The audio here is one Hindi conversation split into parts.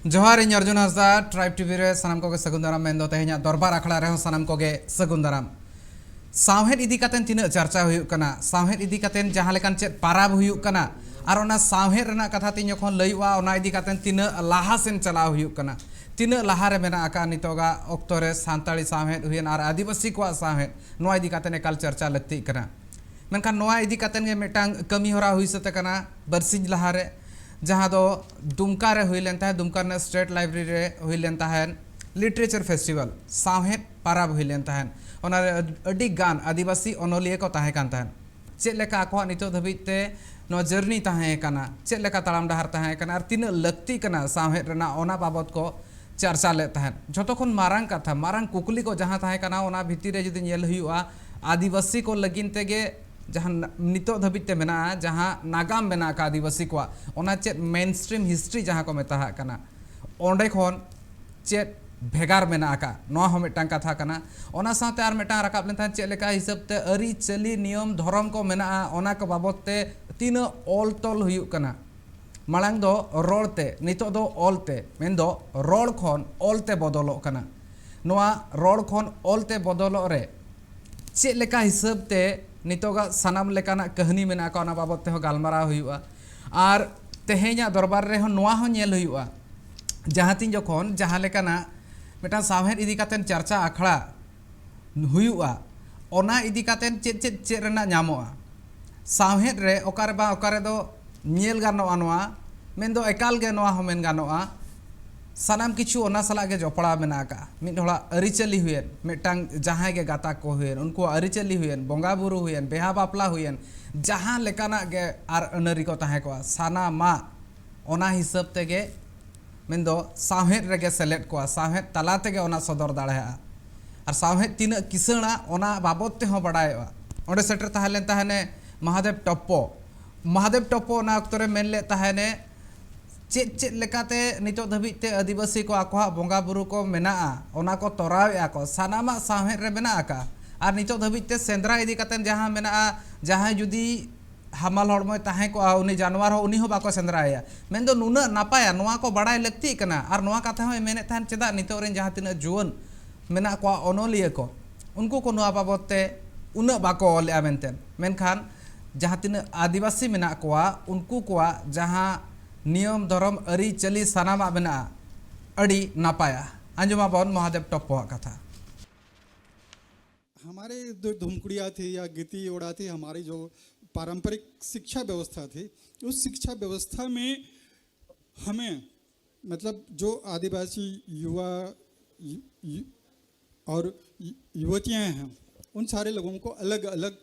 जोहार इन अर्जुन हांसदा ट्राइब टीवी रे सानाम कोगे सगुन दाराम मेन दो तेहेnya दरबार आखड़ा रे सानाम कोगे सगुन दाराम सावहेद इदी कातेन तिना चर्चा हुयुक कना सावहेद इदी कातेन जहां लेकान चेत पाराब हुयुक कना आर ओना सावहेद रेना कथा तिन जखन लइवा ओना इदी कातेन तिना लाहा सेन चलाव हुयुक कना तिना लाहा रे मेना आका नितोगा ऑक्तो रे सान्ताली सावहेद हुयन आर आदिवासी को सावहेद नोआ इदी कातेन एकाल चर्चा लक्ति कना मेनखान नोआ इदी कातेन गे मेटांग कमी होरा हुई सते कना बरसिंज लाहा रे जहाँ दो दुमका रे हुई लेनता है दुमका ने स्टेट लाइब्रेरी रे हुई लेनता है लिटरेचर फेस्टिवल सावहेद पाराब हुई लेनता है ओना अडी गान आदिवासी अनोलिया को ताहे कान ताहे चेक लेका आको नितो धबिते नो जर्नी ताहे काना चेक लेका तालाम डहार ताहे काना आर तीन लक्ति काना सावहेद रेना ओना बाबत को चर्चा ले ताहे जतो खन मारांग कथा मारांग कुकली को जहाँ ताहे काना ओना भितिर रे जदि नेल हुआ आदिवासी को लगिन तेगे जहाँ नितो धबिते मेना जहाँ नागाम मेना का आदिवासी को ओना चेक मेन स्ट्रीम हिस्ट्री जहाँ को मेता कना ओंडे खन चेक भेगार मेना का नोआ हो मिटांग कथा कना ओना साथे आर मिटांग रकाब लेन चेक लेका हिसाब ते अरी चली नियम धर्म को मेना ओना को बाबत ते तीन ऑल तोल हुयुक कना मालांग दो रोड़ते नितो दो ऑलते मेन दो रोड़ खन ऑलते बदलो कना नोआ रोड़ खन ऑलते बदलो रे चेक लेका हिसाब ते नितोगा सनाम लेकाना कहानी मेना का ओना बाबत ते हो गालमारा हुयुआ आर तेहेኛ दरबार रे हो नोआ हो नेल हुयुआ जहाँ तीन जखन जहाँ लेकाना मेटा सावहेद इदी कातेन चर्चा आखड़ा हुयुआ ओना इदी कातेन चेद रेना ᱧᱟᱢᱚᱜᱼᱟ सावहेद रे ओकारे बा ओकारे दो नेल गानोआ नोआ मेन दो एकाल गे नोआ हो मेन गानोआ सानाम किछु ओना सला गे जपड़ा मेना का मिद हला अरिचली हुयेन मेटांग जहां गे गाता को हुयेन उनको अरिचली हुयेन बोंगा बुरु हुयेन बेहा बापला हुयेन जहां लेकाना गे आर अनरी को ताहे को सानामा ओना हिसाब तेगे मेन दो सावहेद रेगे सेलेट को सावहेद तला तेगे ओना सदर दाड़ेआ आर सावहेद तीन किसणा ओना बाबत ते हो बडायवा ओंडे सेटर ताहलेन ताहने महादेव टप्पो ओना अक्तरे मेन ले ताहने चेद लेकाते नितो धबिते आदिवासी को आको बोंगा बुरु को मेना ओना को तोरावेआ को सानामा सावहेद रे मेना का आर नितो धबिते सेंद्रा इदी कातेन जहां मेना जहां जुदी हामाल हड़मय ताहे को उनी जानवर हो उनी हो बाको सेंद्राया मेन दो नुना नापाया नोआ को बड़ाय लगती कना आर नोआ कथा हो मेने थान चेदा नितो रेन जहां तिना जुवन मेना को अनोलिया को उनको को नोआ बाबते उना बाको ओलेआ मेनतेन मेनखान जहां तिना आदिवासी मेना को उनको को जहां नियम धर्म अरी चली सानामा मेना अड़ी नापाया अंजुमा बन महादेव टप्पो कथा हमारे जो धुमकुड़िया थी या गीती ओड़ा थी हमारी जो पारंपरिक शिक्षा व्यवस्था थी उस शिक्षा व्यवस्था में हमें मतलब जो आदिवासी युवा और युवतियां हैं उन सारे लोगों को अलग अलग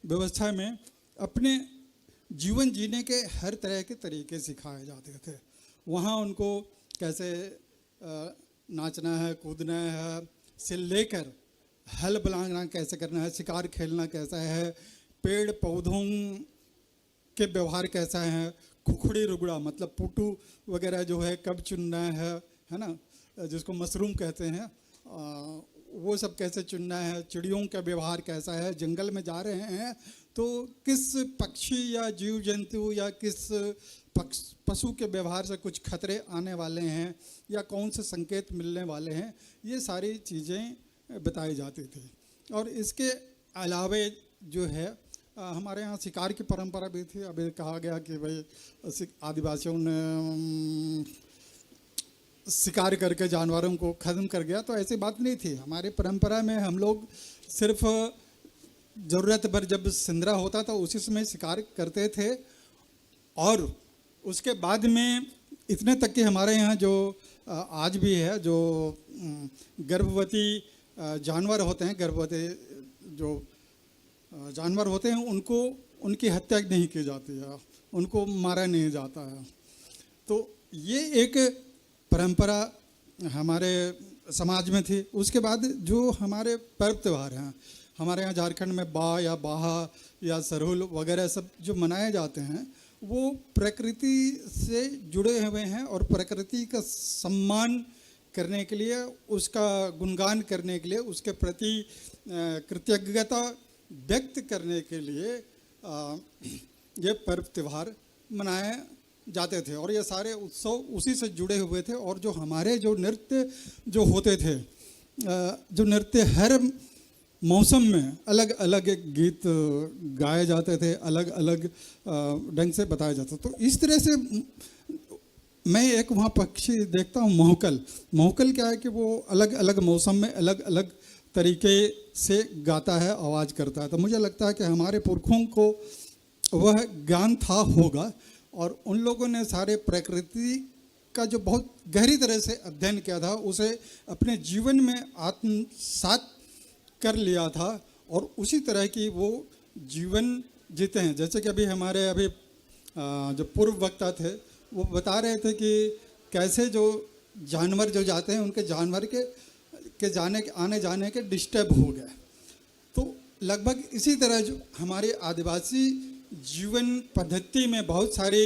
व्यवस्था में अपने जीवन जीने के हर तरह के तरीके सिखाए जाते थे वहाँ उनको कैसे नाचना है कूदना है से लेकर हल बनाना कैसे करना है शिकार खेलना कैसा है पेड़ पौधों के व्यवहार कैसा है खुखड़ी रुगड़ा मतलब पुटू वगैरह जो है कब चुनना है ना जिसको मशरूम कहते हैं वो सब कैसे चुनना है चिड़ियों का व्यवहार कैसा है जंगल में जा रहे हैं तो किस पक्षी या जीव जंतु या किस पशु के व्यवहार से कुछ खतरे आने वाले हैं या कौन से संकेत मिलने वाले हैं ये सारी चीज़ें बताई जाती थी और इसके अलावे जो है हमारे यहाँ शिकार की परंपरा भी थी। अभी कहा गया कि भाई आदिवासियों ने शिकार करके जानवरों को ख़त्म कर गया, तो ऐसी बात नहीं थी। हमारी परंपरा में हम लोग सिर्फ ज़रूरत पर जब सिंदरा होता था उसी समय शिकार करते थे और उसके बाद में इतने तक कि हमारे यहाँ जो आज भी है जो गर्भवती जानवर होते हैं गर्भवती जो जानवर होते हैं उनको उनकी हत्या नहीं की जाती है, उनको मारा नहीं जाता है। तो ये एक परंपरा हमारे समाज में थी। उसके बाद जो हमारे पर्व त्यौहार हैं हमारे यहाँ झारखंड में बा या बाहा या सरहुल वगैरह सब जो मनाए जाते हैं वो प्रकृति से जुड़े हुए हैं और प्रकृति का सम्मान करने के लिए उसका गुणगान करने के लिए उसके प्रति कृतज्ञता व्यक्त करने के लिए ये पर्व त्यौहार मनाए जाते थे और ये सारे उत्सव उसी से जुड़े हुए थे। और जो हमारे जो नृत्य जो होते थे, जो नृत्य हर मौसम में अलग अलग एक गीत गाए जाते थे, अलग अलग ढंग से बताया जाता। तो इस तरह से मैं एक वहाँ पक्षी देखता हूँ मोहकल। मोहकल क्या है कि वो अलग अलग मौसम में अलग अलग तरीके से गाता है, आवाज़ करता है। तो मुझे लगता है कि हमारे पुरखों को वह ज्ञान था होगा और उन लोगों ने सारे प्रकृति का जो बहुत गहरी तरह से अध्ययन किया था उसे अपने जीवन में आत्मसात कर लिया था और उसी तरह की वो जीवन जीते हैं। जैसे कि अभी जो पूर्व वक्ता थे वो बता रहे थे कि कैसे जो जानवर जो जाते हैं उनके जानवर के आने जाने के डिस्टर्ब हो गए। तो लगभग इसी तरह जो हमारे आदिवासी जीवन पद्धति में बहुत सारे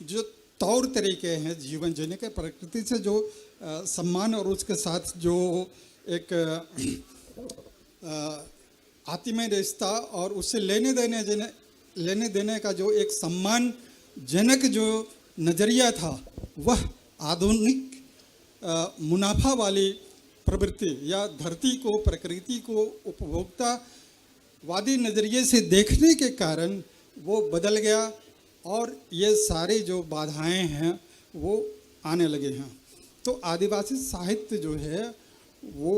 जो तौर तरीके हैं जीवन जीने के, प्रकृति से जो सम्मान और उसके साथ जो एक आत्मीय रिश्ता और उससे लेने देने का जो एक सम्मानजनक जो नज़रिया था, वह आधुनिक मुनाफा वाली प्रवृत्ति या धरती को, प्रकृति को उपभोक्तावादी नज़रिए से देखने के कारण वो बदल गया और ये सारी जो बाधाएं हैं वो आने लगे हैं। तो आदिवासी साहित्य जो है वो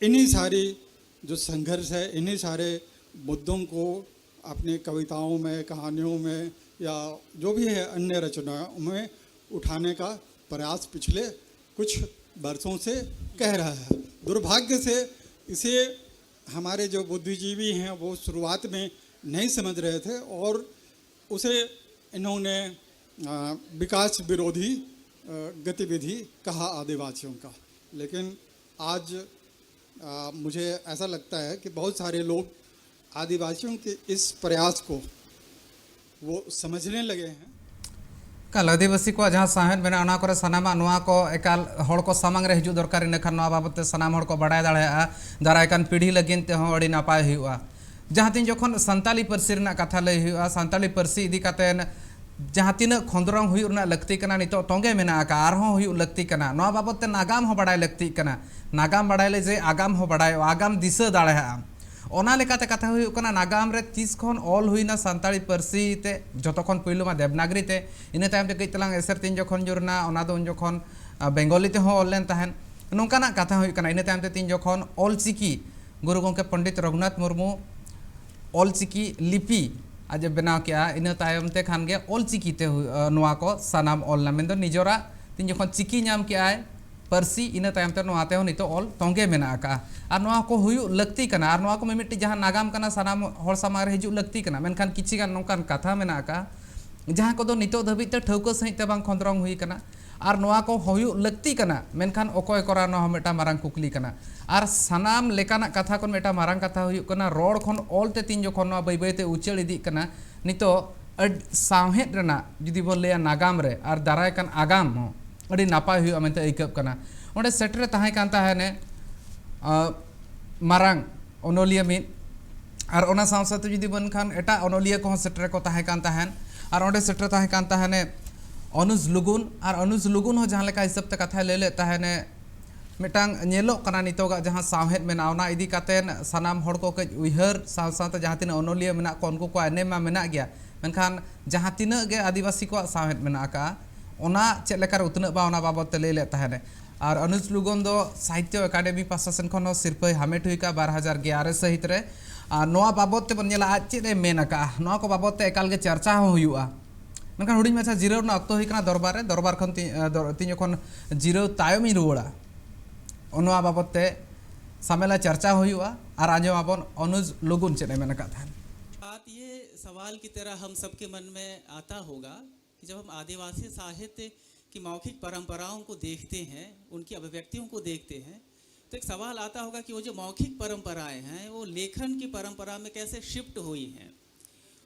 इन्हीं सारी जो संघर्ष है, इन्हीं सारे मुद्दों को अपनी कविताओं में, कहानियों में या जो भी है अन्य रचनाओं में उठाने का प्रयास पिछले कुछ वर्षों से कह रहा है। दुर्भाग्य से इसे हमारे जो बुद्धिजीवी हैं वो शुरुआत में नहीं समझ रहे थे और उसे इन्होंने विकास विरोधी गतिविधि कहा आदिवासियों का। लेकिन आज मुझे ऐसा लगता है कि बहुत सारे लोग आदिवासियों के इस प्रयास को वो समझने लगे हैं। कल आदिवासी को जहाँ साहेद मेना ओना करे सनामा नोआ को एकाल हड़ को सामांग रे हिजू दरकार इनखान नोआ बाबते सनाम हड़ को बड़ाय दाड़ेया दारायकान पीढ़ी लगिन ते हों अड़ी नापाय हुआ। जहाँ तीन जखन संताली पार्सी रना कथा लय हुआ, संताली पार्सी इदी कातेन जहाँ तीन खंदरंग हुई रना लगती कना नितो तोंगे मेना का आरहों हुई लगती कना नोआ बाबते नागाम हो बड़ाय लगती कना। नागाम बड़ाय ले जे आगाम हो बड़ाय आगाम दिशा दाड़ेया ओना लेकाते कथा हुई कना नागाम रे 30 खन ऑल हुईना संताली पार्सी ते जतो खन पहलू मा देवनागरी ते इने तायम ते कई तलांग एसर तीन जखन जुरना ओना दो उन जखन बेंगली ते हो ऑल लेन ताहन नोंकाना कथा हुई कना। इने तायम ते तीन जखन ऑल चिकी गुरु गंके पंडित रघुनाथ मुर्मू ऑल चिकी लिपि आज बनाव किया इन तायम ते खान गे ऑल चिकी ते नोआ को सनाम ऑल ना मेंदो निजोरा तीन जखन चिकी नाम किया पार्सी इन तायम ते नोआ ते हो नितो ऑल तोंगे मेना का और नोआ को हुयु लगती कना और नोआ को मिमिट्टी जहाँ नागाम कना सनाम हर सामार हिजू लगती कना। मेनखान किछि गान नोंकान कथा मेना का जहाँ को दो नितो धबित ते ठौको सहित ते बांग खंदरंग हुई कना और नोआ को हुयु लगती कना। मेनखान ओकोय कोरा नो मेटा मारांग कुकली कना और सनाम लेकाना कथा को मेटा मारांग कथा हुयु कना रोड खन ऑल ते तीन जखन नोआ बाई बाई ते उचेल इदी कना नितो सावहेद रना जुदी बोल लेया नागाम रे और दाराय कान आगाम हो अड़ी नापाय हुई मेनते आइकब कना। ओंडे सेटरे ताहे कान ताहेने मारांग ओनोलिया मिन और ओना साव साथे जुदी बन खान एटा ओनोलिया को सेटरे को ताहे कान ताहेन और ओंडे सेटरे ताहे कान ताहेने अनुज लुगुन हो जहाँ लेका हिसाब ते कथा ले ले ताहेने मिटांग नेलो कना नितोगा जहाँ सावहेद मेना ओना इदी कातेन सनाम हड़ को कज उइहर साव साथे जहाँ तिना ओनोलिया मेना को उनको को एने मा मेना गया मेनखान जहाँ तिना गे आदिवासी को सावहेद मेना का ओना चेक लेकार उतना बा ओना बाबत ते ले ले ताहेने। और अनुज लुगन दो साहित्य अकाडेमी पासा सेन खन सिरपा हामेट हुई का 2011 सहित रे नोआ बाबत ते बन नेला आज चेदे मेन का नोआ को बाबत ते एकाल गे चर्चा हो हुआ। मेनखान हुडिंग माछा जिराव ना अक्तो हुई कना दरबार खन तीन जखन जिराव तायमी रुवाड़ा नोआ बाबत ते सामेला चर्चा हुआ और आजो आबन अनुज लुगुन चेदे मेन का था। बात ये सवाल की तरह हम सबके मन में आता होगा कि जब हम आदिवासी साहित्य की मौखिक परंपराओं को देखते हैं, उनकी अभिव्यक्तियों को देखते हैं, तो एक सवाल आता होगा कि वो जो मौखिक परंपराएं हैं वो लेखन की परंपरा में कैसे शिफ्ट हुई हैं।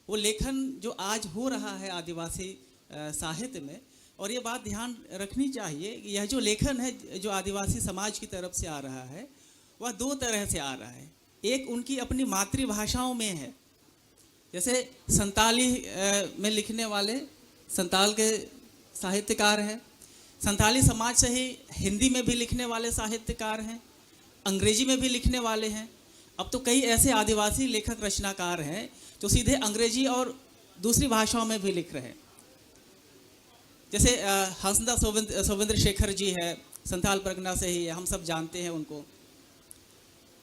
वो लेखन जो आज हो रहा है आदिवासी साहित्य में, और ये बात ध्यान रखनी चाहिए कि यह जो लेखन है जो आदिवासी समाज की तरफ से आ रहा है वह दो तरह से आ रहा है। एक उनकी अपनी मातृभाषाओं में है, जैसे संताली में लिखने वाले संताल के साहित्यकार हैं। संताली समाज से ही हिंदी में भी लिखने वाले साहित्यकार हैं, अंग्रेजी में भी लिखने वाले हैं। अब तो कई ऐसे आदिवासी लेखक रचनाकार हैं जो सीधे अंग्रेजी और दूसरी भाषाओं में भी लिख रहे हैं। जैसे हंसदा सोवेंद्र शेखर जी है, संथाल परगना से ही है, हम सब जानते हैं उनको।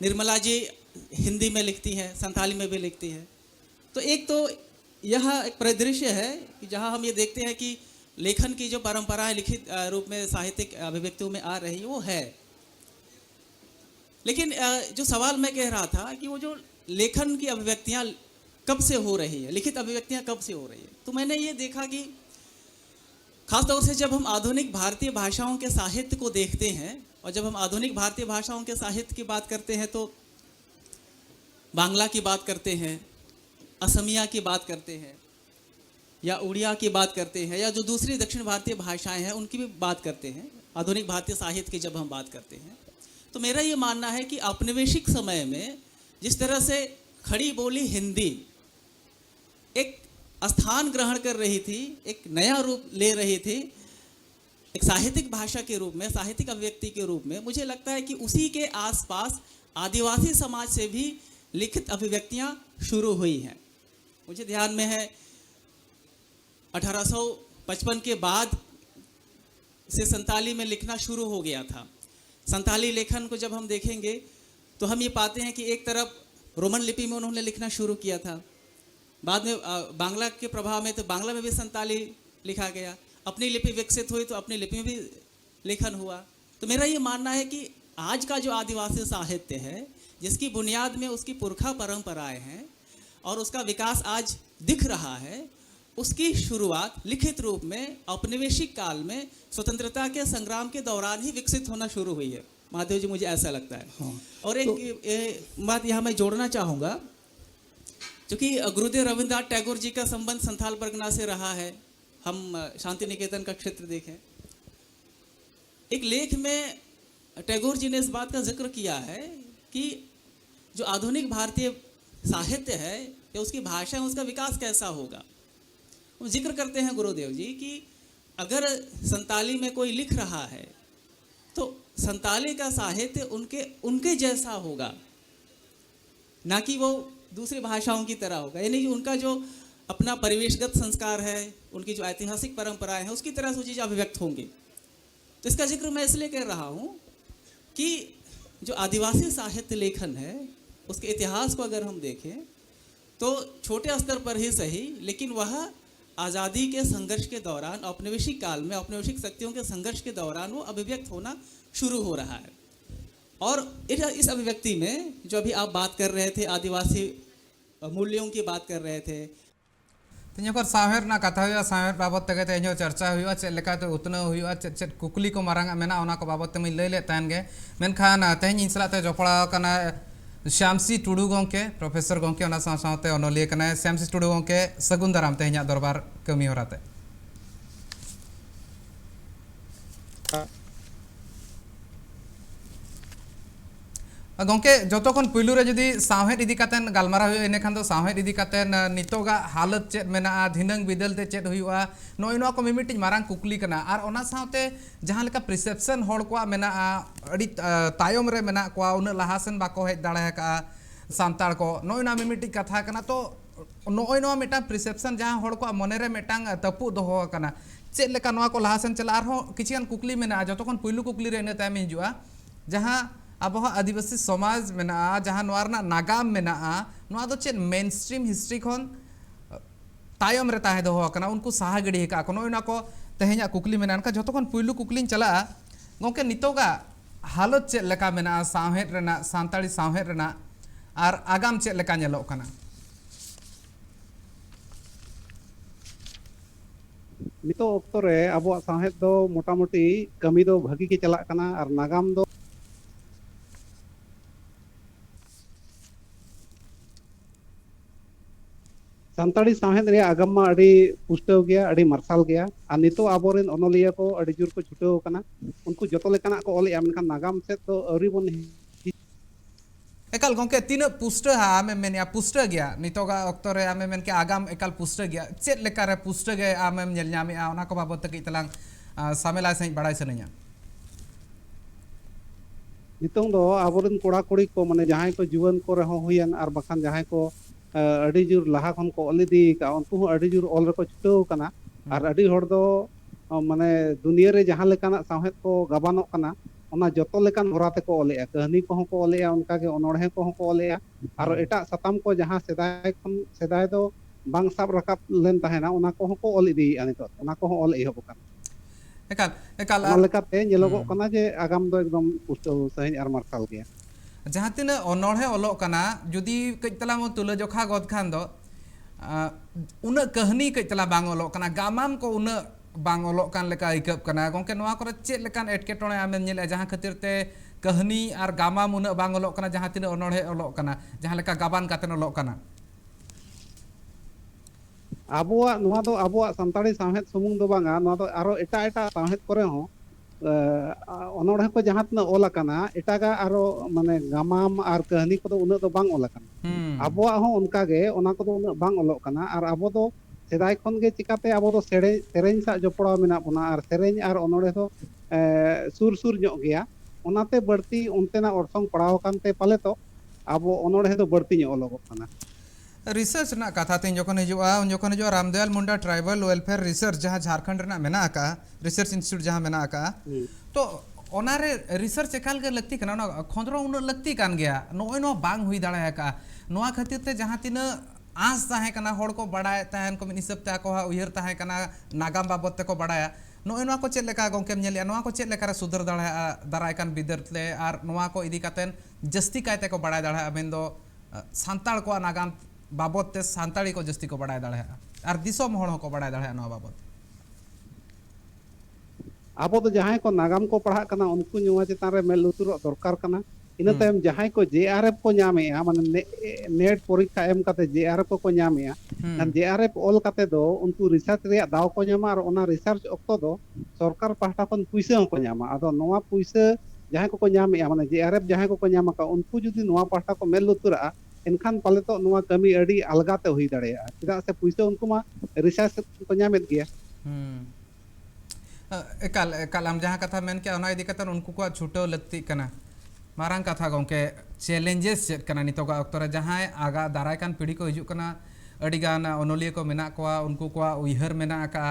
निर्मला जी हिंदी में लिखती हैं, संथाली में भी लिखती हैं। तो एक तो यह एक परिदृश्य है कि जहाँ हम ये देखते हैं कि लेखन की जो परंपराएं लिखित रूप में साहित्यिक अभिव्यक्तियों में आ रही है वो है। लेकिन जो सवाल मैं कह रहा था कि वो जो लेखन की अभिव्यक्तियां कब से हो रही है, लिखित अभिव्यक्तियां कब से हो रही है, तो मैंने ये देखा कि खासतौर से जब हम आधुनिक भारतीय भाषाओं के साहित्य को देखते हैं, और जब हम आधुनिक भारतीय भाषाओं के साहित्य की बात करते हैं तो बांग्ला की बात करते हैं, असमिया की बात करते हैं, या उड़िया की बात करते हैं, या जो दूसरी दक्षिण भारतीय भाषाएं हैं उनकी भी बात करते हैं। आधुनिक भारतीय साहित्य की जब हम बात करते हैं तो मेरा ये मानना है कि औपनिवेशिक समय में जिस तरह से खड़ी बोली हिंदी एक स्थान ग्रहण कर रही थी, एक नया रूप ले रही थी, एक साहित्यिक भाषा के रूप में, साहित्यिक अभिव्यक्ति के रूप में, मुझे लगता है कि उसी के आसपास आदिवासी समाज से भी लिखित अभिव्यक्तियां शुरू हुई हैं। मुझे ध्यान में है 1855 के बाद से संताली में लिखना शुरू हो गया था। संताली लेखन को जब हम देखेंगे तो हम ये पाते हैं कि एक तरफ रोमन लिपि में उन्होंने लिखना शुरू किया था, बाद में बांग्ला के प्रभाव में तो बांग्ला में भी संताली लिखा गया, अपनी लिपि विकसित हुई तो अपनी लिपि में भी लेखन हुआ। तो मेरा ये मानना है कि आज का जो आदिवासी साहित्य है, जिसकी बुनियाद में उसकी पुरखा परंपराएं हैं और उसका विकास आज दिख रहा है, उसकी शुरुआत लिखित रूप में औपनिवेशिक काल में स्वतंत्रता के संग्राम के दौरान ही विकसित होना शुरू हुई है। महादेव जी, मुझे ऐसा लगता है। हाँ, और एक बात यहाँ मैं जोड़ना चाहूँगा, क्योंकि गुरुदेव रविन्द्रनाथ टैगोर जी का संबंध संथाल परगना से रहा है। हम शांति निकेतन का क्षेत्र देखें, एक लेख में टैगोर जी ने इस बात का जिक्र किया है कि जो आधुनिक भारतीय साहित्य है या उसकी भाषा है, उसका विकास कैसा होगा। वो जिक्र करते हैं गुरुदेव जी कि अगर संताली में कोई लिख रहा है तो संताली का साहित्य उनके जैसा होगा, ना कि वो दूसरी भाषाओं की तरह होगा। यानी कि उनका जो अपना परिवेशगत संस्कार है, उनकी जो ऐतिहासिक परंपराएं हैं, उसकी तरह से चीज़ अभिव्यक्त होंगी। तो इसका जिक्र मैं इसलिए कर रहा हूँ कि जो आदिवासी साहित्य लेखन है उसके इतिहास को अगर हम देखें तो छोटे स्तर पर ही सही, लेकिन वह आज़ादी के संघर्ष के दौरान, औपनिवेशिक काल में औपनिवेशिक शक्तियों के संघर्ष के दौरान वो अभिव्यक्त होना शुरू हो रहा है। और इस अभिव्यक्ति में जो अभी आप बात कर रहे थे, आदिवासी मूल्यों की बात कर रहे थे, तीन साहेर ना कथा हुआ, साहेर बाबत तक तेज चर्चा हुआ, चेक लेकाते उतनाव हुआ, चेक कुकली को मारांगा मेना ओना को बाबत मैं लई ले तहन गे। मेनखान तेज इन सलाते जोपड़ा कना श्यामसी टुडू गोंके, प्रोफेसर गोंके ओना साथे अनलिया कना श्यामसी टुडू गोंके सगुन दाराम तेज दरबार कमी होराते। गोंके जोतोखन पुलू रे जदि साहेद इदी कातेन गालमारा हुई इनेखान दो साहेद इदी कातेन नितोगा हालत चेत मेना धिनंग बिदल ते चेत हुआ नोय नो को मिमिटिज मारांग कुकली कना। आर ओना साथे जहां लेका प्रिसेप्शन होड़ को मेना अड़ी तायम रे मेना को उन लहासन बाको हेज दाड़े का सांताड़ को नोय ना मिमिटिज कथा कना। तो नोय नो मेटा प्रिसेप्शन जहां होड़ को मने रे मेटांग तपु दोहो कना चेत लेका नोआ को लहासन चला आर हो किछियान कुकली मेना जोतोखन पुलू कुकली रे ने तायम हिजुआ जहां अब आदिवासी समाज में जहाँ नागाम में चेत मेन स्ट्रीम हिस्ट्री खन तायम रे ताहे दो उनको साहा गिड़ी का नोना को तेहें कुकली में जो पुलू कुकली चला गोंके नितोगा हालत चेक लेका में साहेद रेना सानताड़ी साहेद रेना आर आगाम चेक लेका नेलोग कना। नितो ऑक्तो रे अब साहेद दो मोटामोटी कमी दो भागी के चला कना और नागाम दो संताड़ी साहेद रे आगम मा अड़ी पुष्टव गया, अड़ी मार्शल गया। और नितो आबोरेन अनलिया को अड़ी जोर को छुटेव कना, उनको जतो लेकाना को ओले मेनखान नागाम से तो अरी बन एकाल गोंके तीन पुष्ट हा आमे मेनिया पुष्ट गया नितोगा ऑक्टो रे आमे मेन के आगाम एकाल पुष्ट गया चेत लेका रे पुष्ट गे आमे नेल ᱧᱟᱢᱮᱜᱼᱟ ᱚᱱᱟ ᱠᱚ ᱵᱟᱵᱚᱫ ᱛᱮ ᱛᱟᱞᱟᱝ ᱥᱟᱢᱮᱞᱟ ᱥᱟᱺᱦᱤᱡ ᱵᱟᱲᱟᱭ ᱥᱟᱱᱟᱧᱟ नितों दो आबोरन कोड़ा कोड़ी को माने जहां को जीवन को रहो हुयन और बखान जहां को अड़ी जुर लाहा खन को ओली दी का उनको हूं अड़ी जुर ओल रको छुटो कना और अड़ी हर दो माने दुनिया रे जहां लेकाना साहेब को गबानो कना ओना जतो लेकान होराते को ओलेया कहानी को को ओलेया उनका के अनोढ़े को को ओलेया और एटा सताम को जहां सेदाय दो बांग साब रकाब लेन तहेना ओना को को ओल इदी अनितो ओना को ओल एहब कना एकाल एकाल ओना लेकाते नेलोगो कना जे आगाम दो एकदम पुष्टो सही और मार्शल गया जहां तीन अनोढ़े ओलोग कना जुदी कई तला मो तुला जोखा गद खान दो उना कहानी कई तला बांग ओलोग कना गामाम को उना बांग ओलोग कान लेका इकब कना गोंके नोआ करे चेत लेकान एटकेटोणे आमेन नेले जहां खातिर ते कहानी और गामाम उना बांग ओलोग कना जहां तीन अनोढ़े ओलोग कना जहां लेका गाबान कातेन ओलोग कना आबोआ नोआ दो आबोआ संताड़ी साहेब सुमुंग दो बांगा नोआ दो आरो एटा एटा साहेब करे हो अनोढ़े को जहां तना ओला कना एटागा आरो माने गामाम और कहानी को उन दो बांग ओला कना आबोआ हो उनका गे ओना को उन बांग ओलोग कना और आबो दो सेदाय खन गे चिकाते आबो दो सेरेñ सा जपड़ा मेना बना और सेरेñ और अनोढ़े दो सुर सुर ᱧᱚᱜ गया ओनाते बढ़ती उनतेना अर्थों पड़ाव कानते पाले तो आबो अनोढ़े दो बढ़ती ᱧᱚᱜ ओलोग कना रिसर्च ना कथा तीन जोखन हिजुआ उन Jokhan हिजुआ Ramdayal Munda tribal welfare research जहां झारखंड रेना मेना आका रिसर्च इंस्टीट्यूट जहां मेना आका तो ओनारे रिसर्च एकाल के लगती कना ना खोंदरो उन लगती कान गया नोय नो बांग हुई दाड़ा का नोआ खातिर ते जहां तीन आस ताहे कना होड़ को बड़ाय ताहन को मिनी सब ता को उयहर ताहे कना नागाम बाबत ते को बड़ाया नोय नो को चेत लेका गोंकेम नेलिया नोआ को चेत लेका सुधर दाड़ा दाराय कान बिदरतले और नोआ को इदी कातेन जस्ती कायते को बड़ाय दाड़ा अबेन दो सांताड़ को नागाम बाबत ते सांताड़ी को जस्ती को बड़ाय दाड़ा और दिसोम होड़ को बड़ाय दाड़ा नोआ बाबत आबो तो जहां को नागाम को पढ़ा कना उनको नुआ चितान रे मेल लुतुर दरकार कना इना तायम जहां को जेआरएफ को ᱧᱟᱢᱮᱟ माने नेट परीक्षा एम काते जेआरएफ को ᱧᱟᱢᱮᱟ खान जेआरएफ ऑल काते दो उनको रिसर्च रे दाव को ᱧᱟᱢᱟ और ओना रिसर्च ऑक्तो दो सरकार पाहटा खन पुइसा को ᱧᱟᱢᱟ आदो नोआ पुइसा जहां को ᱧामᱮᱟ माने जेआरएफ जहां को ᱧामा का उनको जुदी नोआ पाहटा को मेल लुतुरा एनखान पाले तो नोआ कमी अड़ी अलगाते हुई दाड़ेया चिदा से पुइसा उनको मा रिसर्च को ᱧामेत गया एकाल एकाल हम जहां कथा मेन के ओना इदी कतन उनको को छुटो लगती कना मारांग कथा गोंके चैलेंजेस चेत कना नितोगा अक्तरे जहां आगा दाराय कान पीढ़ी को हिजुक कना अड़ी गान ओनोलिया को मेना को उनको को उयहर मेना का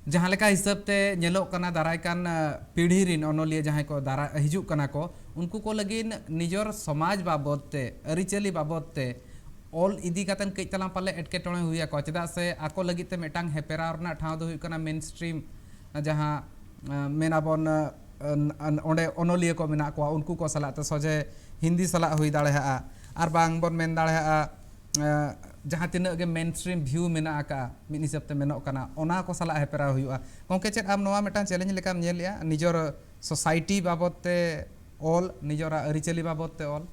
जहां लेका हिसाब ते नेलो कना दाराय कान पीढ़ी रिन ओनोलिया जहां को दारा हिजुक कना को उनको को लगिन निजर समाज बाबत ते अरिचली बाबत ते ऑल इदी कतन कई तला पाले एटकेटोणे हुइया को चदा से आको लगी ते मेटांग हेपेरा रना ठाव दो हुई कना मेन स्ट्रीम जहां मेनाबन ओंडे ओनोलिया को मेना को उनको को सला तो सोजे हिंदी सला हुई दाड़े और बांग बन मेन दाड़े जहां तिना के मेन स्ट्रीम व्यू मेना का मिनी सबते मेनो कना ओना को सला हेपेरा हुआ गोंके चेत आम नोआ मेटा चैलेंज लेकाम नेलिया निजर सोसाइटी बाबते ऑल निजरा अरिचली बाबते ऑल